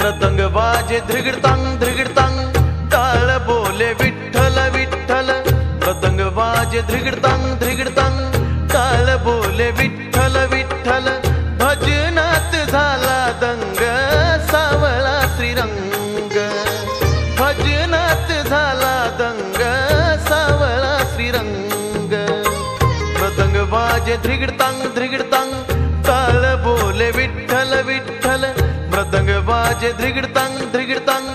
मृदंग वाजे ध्रिगडतांग ध्रिगडतांग, टाळ बोले विठ्ठल विठ्ठल. मृदंग वाजे ध्रिगडतांग ध्रिगडतांग, टाळ बोले विठ्ठल विठ्ठल. भजनात झाला दंग, सावळा श्रीरंग. भजनात झाला दंग, सावळा श्रीरंग. मृदंग वाजे ध्रिगडतांग ध्रिगडतांग, टाळ बोले विठ्ठल विठ्ठल. मृदंग वाजे ध्रिगडतांग ध्रिगडतांग,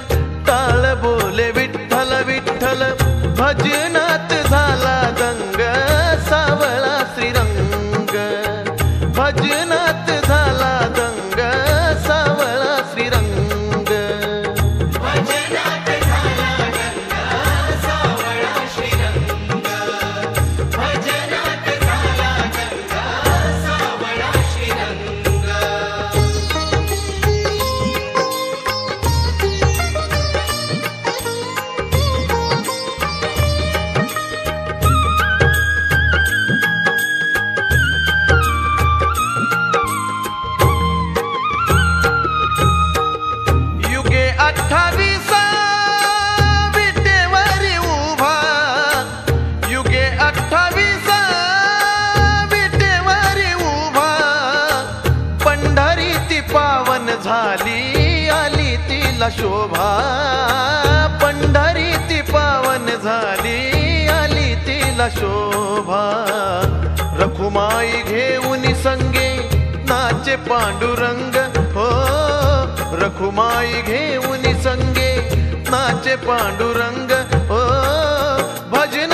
टाळ बोले विठ्ठल विठ्ठल. भजनात झाला दंग, सावळा श्रीरंग. भजनात झाला दंग, सावळा श्रीरंग. भजनात झाला दंग, सावळा श्रीरंग. भजनात झाला दंग, सावळा श्रीरंग. युगे 28 विटेवरी उभा. युगे 28 विटेवरी उभा. पंढरी ती पावन झाली, आली तिला शोभा. पंढरी ती पावन झाली, आली तिला शोभा. रखुमाई घेऊन संगे नाचे पांडुरंग हो. रखुमाई घेऊन संगे नाचे पांडुरंग हो. भजन